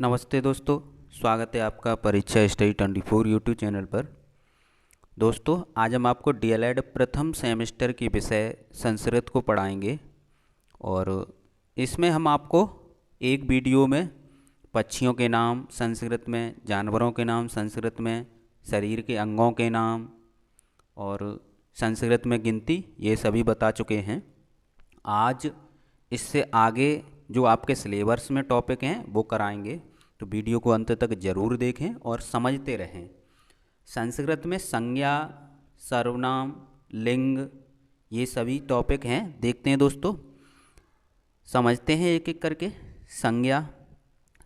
नमस्ते दोस्तों, स्वागत है आपका परीक्षा स्टडी 24 यूट्यूब चैनल पर। दोस्तों, आज हम आपको डीएलएड प्रथम सेमेस्टर की विषय संस्कृत को पढ़ाएंगे और इसमें हम आपको एक वीडियो में पक्षियों के नाम संस्कृत में, जानवरों के नाम संस्कृत में, शरीर के अंगों के नाम और संस्कृत में गिनती, ये सभी बता चुके हैं। आज इससे आगे जो आपके सिलेबस में टॉपिक हैं वो कराएंगे, तो वीडियो को अंत तक ज़रूर देखें और समझते रहें। संस्कृत में संज्ञा, सर्वनाम, लिंग, ये सभी टॉपिक हैं। देखते हैं दोस्तों, समझते हैं एक एक करके।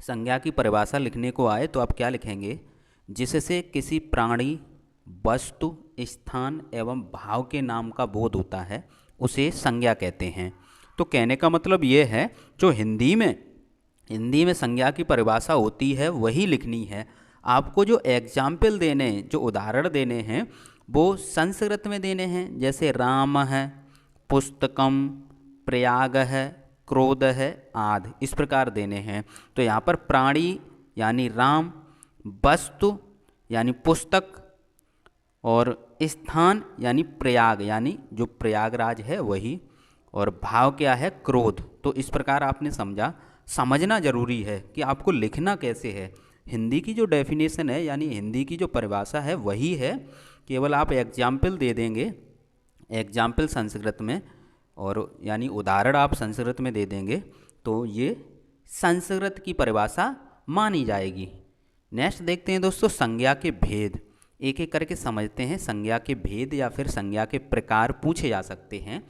संज्ञा की परिभाषा लिखने को आए तो आप क्या लिखेंगे? जिससे किसी प्राणी, वस्तु, स्थान एवं भाव के नाम का बोध होता है उसे संज्ञा कहते हैं। तो कहने का मतलब ये है, जो हिंदी में संज्ञा की परिभाषा होती है वही लिखनी है। आपको जो एग्जाम्पल देने, जो उदाहरण देने हैं वो संस्कृत में देने हैं। जैसे राम है, पुस्तकम, प्रयाग है, क्रोध है आदि, इस प्रकार देने हैं। तो यहाँ पर प्राणी यानी राम, वस्तु यानी पुस्तक और स्थान यानी प्रयाग यानी जो प्रयागराज है वही, और भाव क्या है? क्रोध। तो इस प्रकार आपने समझना जरूरी है कि आपको लिखना कैसे है। हिंदी की जो डेफिनेशन है यानी हिंदी की जो परिभाषा है वही है, केवल आप एग्जाम्पल दे देंगे, एग्जाम्पल संस्कृत में, और यानी उदाहरण आप संस्कृत में दे देंगे तो ये संस्कृत की परिभाषा मानी जाएगी। नेक्स्ट देखते हैं दोस्तों, संज्ञा के भेद। एक एक करके समझते हैं। संज्ञा के भेद या फिर संज्ञा के प्रकार पूछे जा सकते हैं।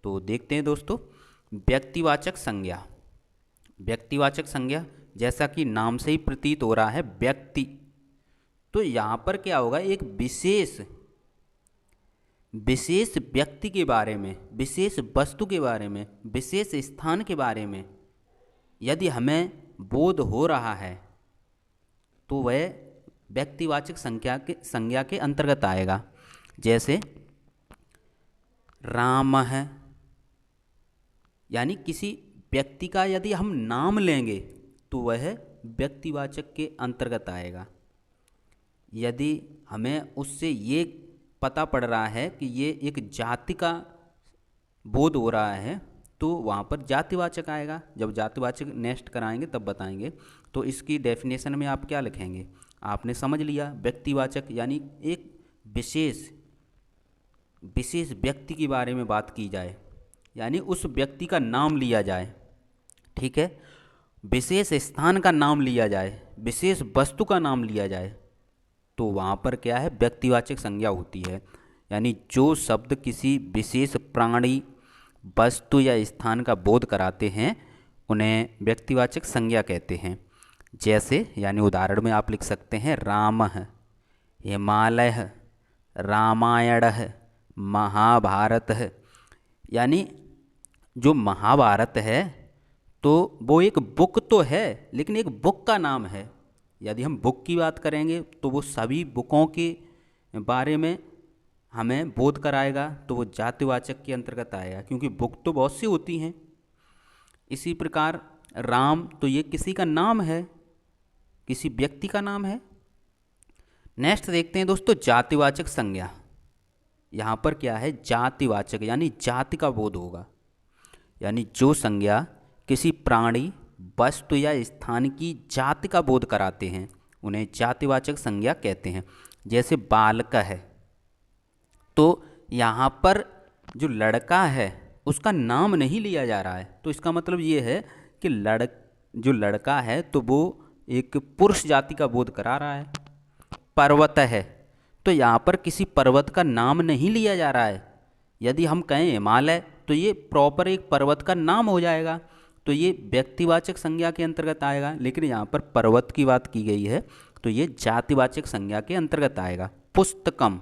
तो देखते हैं दोस्तों, व्यक्तिवाचक संज्ञा। व्यक्तिवाचक संज्ञा जैसा कि नाम से ही प्रतीत हो रहा है, व्यक्ति, तो यहाँ पर क्या होगा? एक विशेष व्यक्ति के बारे में, विशेष वस्तु के बारे में, विशेष स्थान के बारे में यदि हमें बोध हो रहा है तो वह व्यक्तिवाचक संज्ञा के अंतर्गत आएगा। जैसे राम है, यानी किसी व्यक्ति का यदि हम नाम लेंगे तो वह व्यक्तिवाचक के अंतर्गत आएगा। यदि हमें उससे ये पता पड़ रहा है कि ये एक जाति का बोध हो रहा है तो वहाँ पर जातिवाचक आएगा। जब जातिवाचक नेक्स्ट कराएंगे तब बताएंगे। तो इसकी डेफिनेशन में आप क्या लिखेंगे? आपने समझ लिया, व्यक्तिवाचक यानी एक विशेष व्यक्ति के बारे में बात की जाए, यानी उस व्यक्ति का नाम लिया जाए, ठीक है, विशेष स्थान का नाम लिया जाए, विशेष वस्तु का नाम लिया जाए, तो वहाँ पर क्या है? व्यक्तिवाचक संज्ञा होती है। यानी जो शब्द किसी विशेष प्राणी, वस्तु या स्थान का बोध कराते हैं उन्हें व्यक्तिवाचक संज्ञा कहते हैं। जैसे यानी उदाहरण में आप लिख सकते हैं, राम है, हिमालय है, रामायण है, महाभारत है। यानी जो महाभारत है तो वो एक बुक तो है, लेकिन एक बुक का नाम है। यदि हम बुक की बात करेंगे तो वो सभी बुकों के बारे में हमें बोध कराएगा, तो वो जातिवाचक के अंतर्गत आएगा, क्योंकि बुक तो बहुत सी होती हैं। इसी प्रकार राम तो ये किसी का नाम है, किसी व्यक्ति का नाम है। नेक्स्ट देखते हैं दोस्तों, जातिवाचक संज्ञा। यहाँ पर क्या है? जातिवाचक यानी जाति का बोध होगा, यानी जो संज्ञा किसी प्राणी, वस्तु या स्थान की जाति का बोध कराते हैं उन्हें जातिवाचक संज्ञा कहते हैं। जैसे बालक है, तो यहाँ पर जो लड़का है उसका नाम नहीं लिया जा रहा है, तो इसका मतलब ये है कि जो लड़का है तो वो एक पुरुष जाति का बोध करा रहा है। पर्वत है, तो यहाँ पर किसी पर्वत का नाम नहीं लिया जा रहा है। यदि हम कहें हिमालय तो ये प्रॉपर एक पर्वत का नाम हो जाएगा, तो ये व्यक्तिवाचक संज्ञा के अंतर्गत आएगा। लेकिन यहाँ पर पर्वत की बात की गई है तो ये जातिवाचक संज्ञा के अंतर्गत आएगा। पुस्तकम,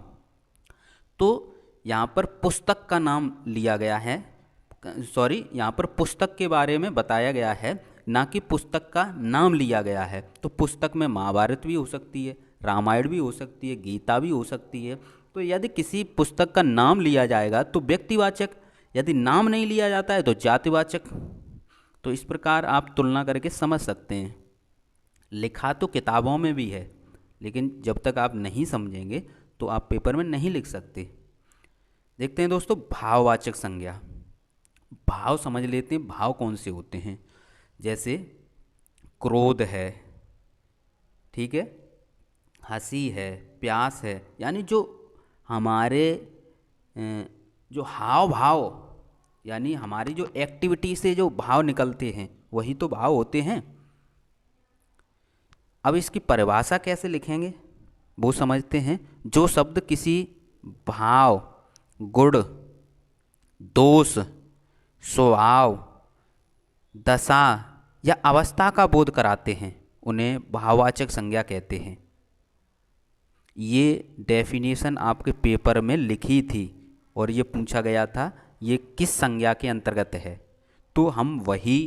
तो यहाँ पर पुस्तक का नाम लिया गया है, यहाँ पर पुस्तक के बारे में बताया गया है, ना कि पुस्तक का नाम लिया गया है। तो पुस्तक में महाभारत भी हो सकती है, रामायण भी हो सकती है, गीता भी हो सकती है। तो यदि किसी पुस्तक का नाम लिया जाएगा तो व्यक्तिवाचक, यदि नाम नहीं लिया जाता है तो जातिवाचक। तो इस प्रकार आप तुलना करके समझ सकते हैं। लिखा तो किताबों में भी है, लेकिन जब तक आप नहीं समझेंगे तो आप पेपर में नहीं लिख सकते। देखते हैं दोस्तों भाववाचक संज्ञा। भाव समझ लेते हैं, भाव कौन से होते हैं। जैसे क्रोध है, ठीक है, हंसी है, प्यास है, यानी जो हमारे जो हाव भाव, यानी हमारी जो एक्टिविटी से जो भाव निकलते हैं वही तो भाव होते हैं। अब इसकी परिभाषा कैसे लिखेंगे वो समझते हैं। जो शब्द किसी भाव, गुण, दोष, स्वभाव, दशा या अवस्था का बोध कराते हैं उन्हें भाववाचक संज्ञा कहते हैं। ये डेफिनेशन आपके पेपर में लिखी थी और ये पूछा गया था ये किस संज्ञा के अंतर्गत है, तो हम वही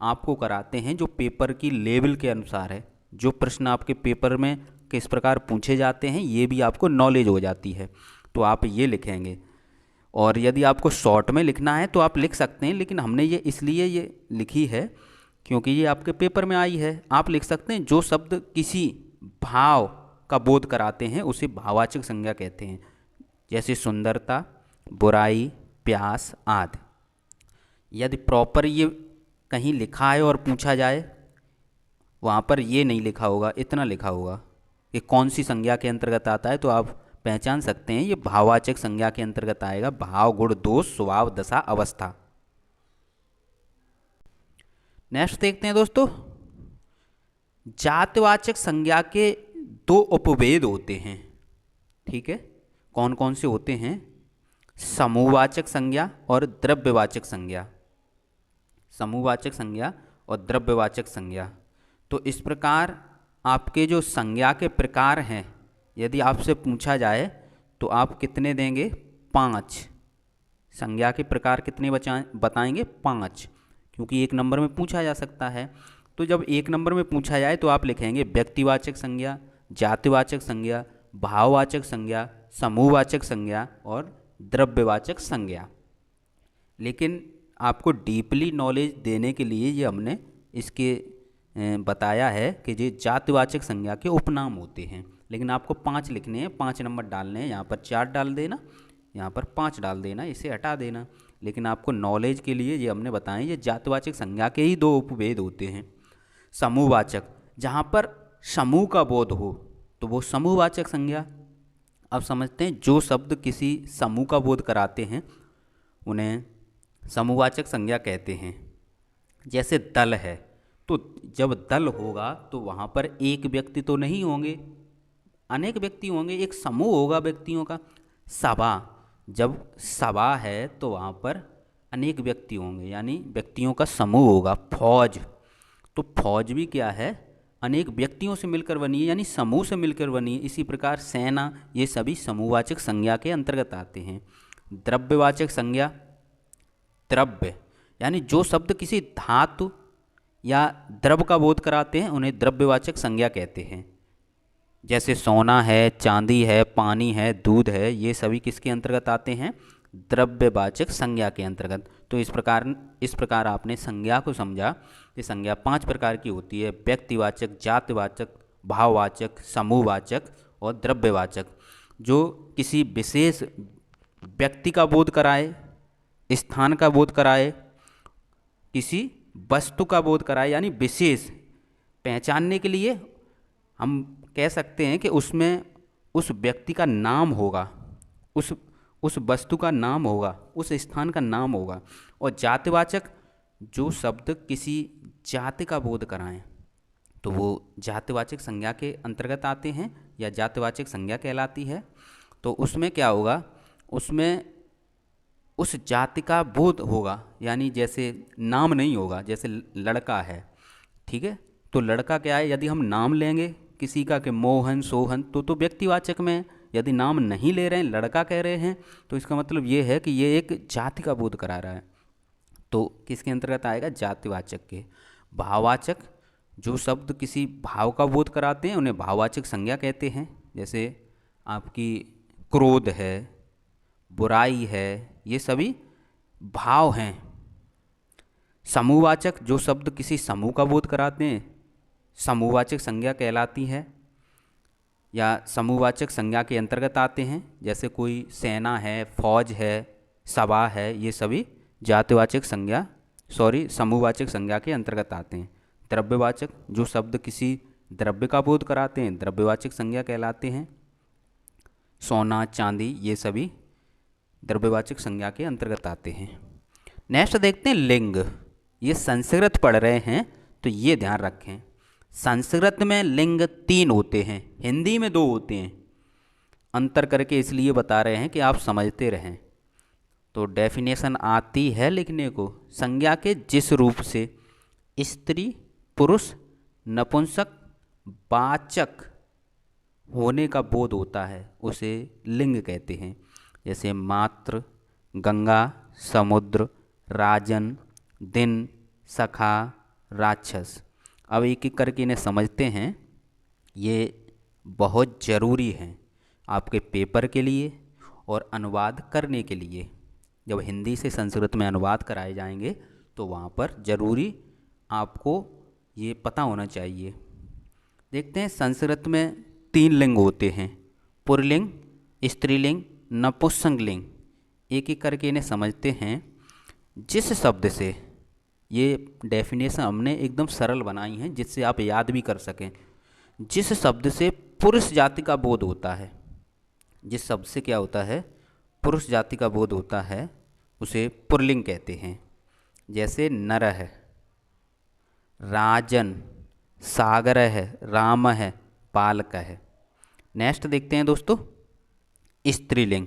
आपको कराते हैं जो पेपर की लेवल के अनुसार है। जो प्रश्न आपके पेपर में किस प्रकार पूछे जाते हैं ये भी आपको नॉलेज हो जाती है, तो आप ये लिखेंगे। और यदि आपको शॉर्ट में लिखना है तो आप लिख सकते हैं, लेकिन हमने ये इसलिए ये लिखी है क्योंकि ये आपके पेपर में आई है। आप लिख सकते हैं जो शब्द किसी भाव का बोध कराते हैं उसे भाववाचक संज्ञा कहते हैं। जैसे सुंदरता, बुराई, प्यास आदि। यदि प्रॉपर ये कहीं लिखा है और पूछा जाए, वहाँ पर ये नहीं लिखा होगा, इतना लिखा होगा कि कौन सी संज्ञा के अंतर्गत आता है, तो आप पहचान सकते हैं ये भाववाचक संज्ञा के अंतर्गत आएगा। भाव, गुण, दोष, स्वभाव, दशा, अवस्था। नेक्स्ट देखते हैं दोस्तों, जातिवाचक संज्ञा के दो उपभेद होते हैं, ठीक है। कौन कौन से होते हैं? समूहवाचक संज्ञा और द्रव्यवाचक संज्ञा। समूहवाचक संज्ञा और द्रव्यवाचक संज्ञा। तो इस प्रकार आपके जो संज्ञा के प्रकार हैं, यदि आपसे पूछा जाए तो आप कितने देंगे? 5। संज्ञा के प्रकार कितने बताएंगे? 5, क्योंकि 1 नंबर में पूछा जा सकता है। तो जब 1 नंबर में पूछा जाए तो आप लिखेंगे व्यक्तिवाचक संज्ञा, जातिवाचक संज्ञा, भाववाचक संज्ञा, समूहवाचक संज्ञा और द्रव्यवाचक संज्ञा। लेकिन आपको डीपली नॉलेज देने के लिए ये हमने इसके बताया है कि ये जातिवाचक संज्ञा के उपनाम होते हैं। लेकिन आपको 5 लिखने हैं, 5 नंबर डालने हैं। यहाँ पर 4 डाल देना, यहाँ पर 5 डाल देना, इसे हटा देना। लेकिन आपको नॉलेज के लिए ये हमने बताएं, ये जातिवाचक संज्ञा के ही 2 उपभेद होते हैं। समूहवाचक, जहाँ पर समूह का बोध हो तो वो समूहवाचक संज्ञा। अब समझते हैं जो शब्द किसी समूह का बोध कराते हैं उन्हें समूहवाचक संज्ञा कहते हैं। जैसे दल है, तो जब दल होगा तो वहाँ पर एक व्यक्ति तो नहीं होंगे, अनेक व्यक्ति होंगे, एक समूह होगा व्यक्तियों का। सभा, जब सभा है तो वहाँ पर अनेक व्यक्ति होंगे, यानी व्यक्तियों का समूह होगा। फौज, तो फौज भी क्या है? अनेक व्यक्तियों से मिलकर बनी है, यानी समूह से मिलकर बनी है। इसी प्रकार सेना, ये सभी समूहवाचक संज्ञा के अंतर्गत आते हैं। द्रव्यवाचक संज्ञा, द्रव्य यानी जो शब्द किसी धातु या द्रव्य का बोध कराते हैं उन्हें द्रव्यवाचक संज्ञा कहते हैं। जैसे सोना है, चांदी है, पानी है, दूध है, ये सभी किसके अंतर्गत आते हैं? द्रव्यवाचक संज्ञा के अंतर्गत। तो इस प्रकार आपने संज्ञा को समझा कि संज्ञा 5 प्रकार की होती है: व्यक्तिवाचक, जातिवाचक, भाववाचक, समूहवाचक और द्रव्यवाचक। जो किसी विशेष व्यक्ति का बोध कराए, स्थान का बोध कराए, किसी वस्तु का बोध कराए, यानी विशेष पहचानने के लिए हम कह सकते हैं कि उसमें उस व्यक्ति का नाम होगा, उस वस्तु का नाम होगा, उस स्थान का नाम होगा। और जातिवाचक, जो शब्द किसी जाति का बोध कराएं तो वो जातिवाचक संज्ञा के अंतर्गत आते हैं या जातिवाचक संज्ञा कहलाती है। तो उसमें क्या होगा? उसमें उस जाति का बोध होगा, यानी जैसे नाम नहीं होगा। जैसे लड़का है, ठीक है, तो लड़का क्या है? यदि हम नाम लेंगे किसी का कि मोहन, सोहन, तो व्यक्तिवाचक में है। यदि नाम नहीं ले रहे हैं, लड़का कह रहे हैं, तो इसका मतलब ये है कि ये एक जाति का बोध करा रहा है, तो किसके अंतर्गत आएगा? जातिवाचक के। भाववाचक, जो शब्द किसी भाव का बोध कराते हैं उन्हें भाववाचक संज्ञा कहते हैं। जैसे आपकी क्रोध है, बुराई है, ये सभी भाव हैं। समूहवाचक, जो शब्द किसी समूह का बोध कराते हैं, समूहवाचक संज्ञा कहलाती है या समूहवाचक संज्ञा के अंतर्गत आते हैं। जैसे कोई सेना है, फौज है, सभा है, ये सभी जातिवाचक संज्ञा समूहवाचक संज्ञा के अंतर्गत आते हैं। द्रव्यवाचक, जो शब्द किसी द्रव्य का बोध कराते हैं, द्रव्यवाचक संज्ञा कहलाते हैं। सोना, चांदी, ये सभी द्रव्यवाचक संज्ञा के अंतर्गत आते हैं। नेक्स्ट देखते हैं लिंग। ये संस्कृत पढ़ रहे हैं तो ये ध्यान रखें, संस्कृत में लिंग 3 होते हैं, हिंदी में 2 होते हैं। अंतर करके इसलिए बता रहे हैं कि आप समझते रहें। तो डेफिनेशन आती है लिखने को, संज्ञा के जिस रूप से स्त्री, पुरुष, नपुंसक, वाचक होने का बोध होता है उसे लिंग कहते हैं। जैसे मातृ, गंगा, समुद्र, राजन, दिन, सखा, राक्षस। अब एक एक करके इन्हें समझते हैं। ये बहुत ज़रूरी हैं आपके पेपर के लिए और अनुवाद करने के लिए। जब हिंदी से संस्कृत में अनुवाद कराए जाएंगे तो वहाँ पर ज़रूरी आपको ये पता होना चाहिए। देखते हैं संस्कृत में 3 लिंग होते हैं, पुल्लिंग, स्त्रीलिंग, नपुंसकलिंग। एक एक करके इन्हें समझते हैं। जिस शब्द से, ये डेफिनेशन हमने एकदम सरल बनाई है जिससे आप याद भी कर सकें। जिस शब्द से पुरुष जाति का बोध होता है, जिस शब्द से क्या होता है, पुरुष जाति का बोध होता है, उसे पुल्लिंग कहते हैं। जैसे नर है, राजन, सागर है, राम है, बालक है। नेक्स्ट देखते हैं दोस्तों स्त्रीलिंग।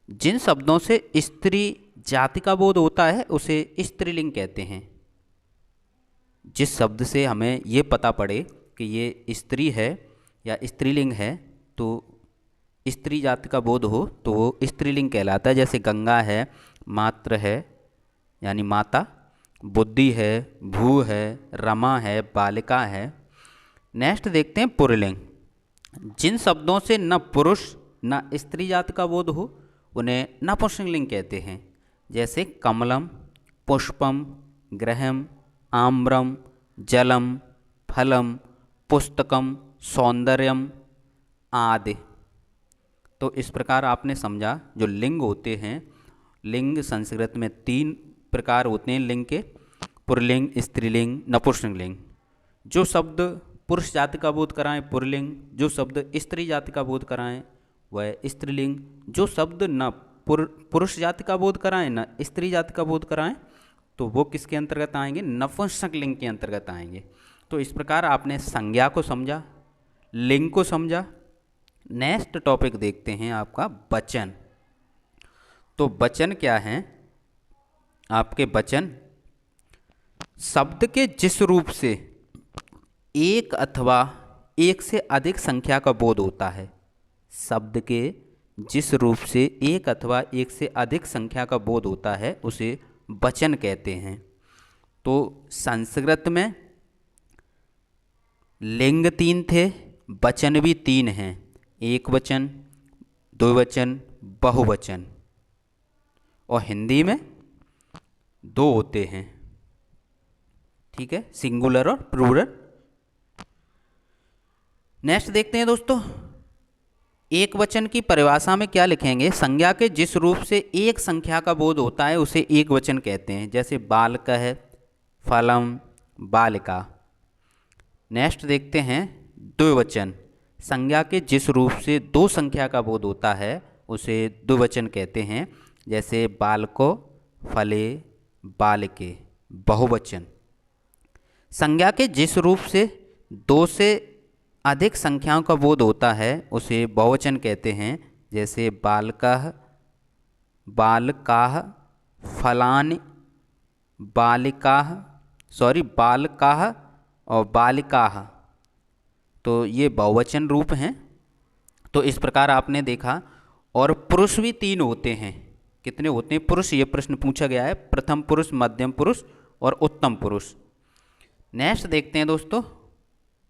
जिन शब्दों से स्त्री जाति का बोध होता है उसे स्त्रीलिंग कहते हैं। जिस शब्द से हमें ये पता पड़े कि ये स्त्री है या स्त्रीलिंग है, तो स्त्री जाति का बोध हो तो वो स्त्रीलिंग कहलाता है। जैसे गंगा है, मातृ है यानी माता, बुद्धि है, भू है, रमा है, बालिका है। नेक्स्ट देखते हैं पुल्लिंग। जिन शब्दों से न पुरुष न स्त्री जाति का बोध हो उन्हें नपुंसकलिंग कहते हैं। जैसे कमलम, पुष्पम, ग्रहम, आम्रम, जलम, फलम, पुस्तकम, सौंदर्यम आदि। तो इस प्रकार आपने समझा जो लिंग होते हैं। लिंग संस्कृत में 3 प्रकार होते हैं लिंग के, पुल्लिंग, स्त्रीलिंग, नपुंसकलिंग। जो शब्द पुरुष जाति का बोध कराएं पुल्लिंग, जो शब्द स्त्री जाति का बोध कराएं वह स्त्रीलिंग, जो शब्द न पुरुष जाति का बोध कराएं न स्त्री जाति का बोध कराएं तो वो किसके अंतर्गत आएंगे, नपुंसकलिंग के अंतर्गत आएंगे। तो इस प्रकार आपने संज्ञा को समझा, लिंग को समझा। नेक्स्ट टॉपिक देखते हैं आपका वचन। तो वचन क्या हैं आपके? वचन शब्द के जिस रूप से एक अथवा एक से अधिक संख्या का बोध होता है, शब्द के जिस रूप से एक अथवा एक से अधिक संख्या का बोध होता है उसे वचन कहते हैं। तो संस्कृत में लिंग 3 थे, वचन भी 3 हैं, एक वचन, द्विवचन, बहुवचन। और हिंदी में 2 होते हैं, ठीक है, सिंगुलर और प्लूरल। नेक्स्ट देखते हैं दोस्तों, एक वचन की परिभाषा में क्या लिखेंगे? संज्ञा के जिस रूप से एक संख्या का बोध होता है उसे एक वचन कहते हैं। जैसे बालक है, फलम, बालिका। नेक्स्ट देखते हैं द्विवचन। संज्ञा के जिस रूप से 2 संख्या का बोध होता है उसे द्विवचन कहते हैं। जैसे बालको, फले, बालिके। बहुवचन। संज्ञा के जिस रूप से 2 से अधिक संख्याओं का बोध होता है उसे बहुवचन कहते हैं। जैसे बालकः, बालकाः, फलानि, बालकाः और बालिकाः। तो ये बहुवचन रूप हैं। तो इस प्रकार आपने देखा। और पुरुष भी 3 होते हैं। कितने होते हैं पुरुष? ये प्रश्न पूछा गया है। प्रथम पुरुष, मध्यम पुरुष और उत्तम पुरुष। नेक्स्ट देखते हैं दोस्तों,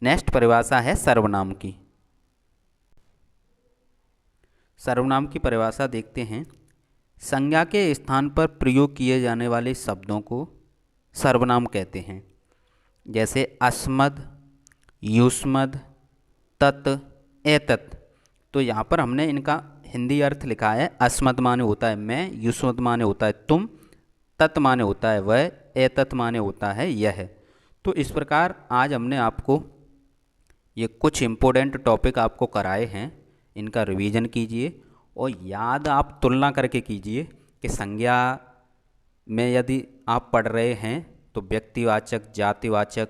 नेक्स्ट परिभाषा है सर्वनाम की। सर्वनाम की परिभाषा देखते हैं। संज्ञा के स्थान पर प्रयोग किए जाने वाले शब्दों को सर्वनाम कहते हैं। जैसे अस्मद, युष्मद्, तत्, एतत्। तो यहाँ पर हमने इनका हिंदी अर्थ लिखा है। अस्मत् माने होता है मैं, युष्मद् माने होता है तुम, तत् माने होता है वह, एतत् माने होता है यह। तो इस प्रकार आज हमने आपको ये कुछ इम्पोर्टेंट टॉपिक आपको कराए हैं, इनका रिवीजन कीजिए और याद आप तुलना करके कीजिए कि संज्ञा में यदि आप पढ़ रहे हैं तो व्यक्तिवाचक, जातिवाचक,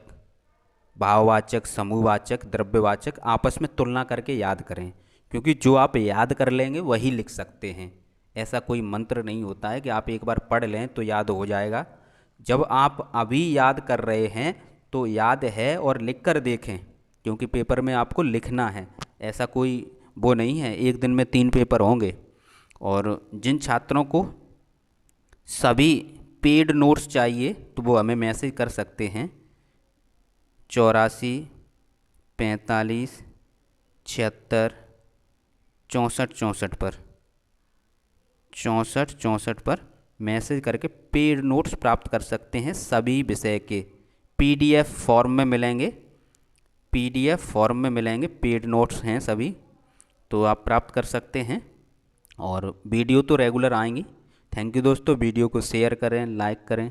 भाववाचक, समूहवाचक, द्रव्यवाचक आपस में तुलना करके याद करें, क्योंकि जो आप याद कर लेंगे वही लिख सकते हैं। ऐसा कोई मंत्र नहीं होता है कि आप एक बार पढ़ लें तो याद हो जाएगा। जब आप अभी याद कर रहे हैं तो याद है और लिख कर देखें, क्योंकि पेपर में आपको लिखना है। ऐसा कोई वो नहीं है एक दिन में 3 पेपर होंगे। और जिन छात्रों को सभी पेड नोट्स चाहिए तो वो हमें मैसेज कर सकते हैं 84 45 76 64 64 पर, 64 64 पर मैसेज करके पेड नोट्स प्राप्त कर सकते हैं। सभी विषय के पीडीएफ फॉर्म में मिलेंगे, पीडीएफ फॉर्म में मिलेंगे, पेड नोट्स हैं सभी, तो आप प्राप्त कर सकते हैं। और वीडियो तो रेगुलर आएंगी। थैंक यू दोस्तों, वीडियो को शेयर करें, लाइक करें।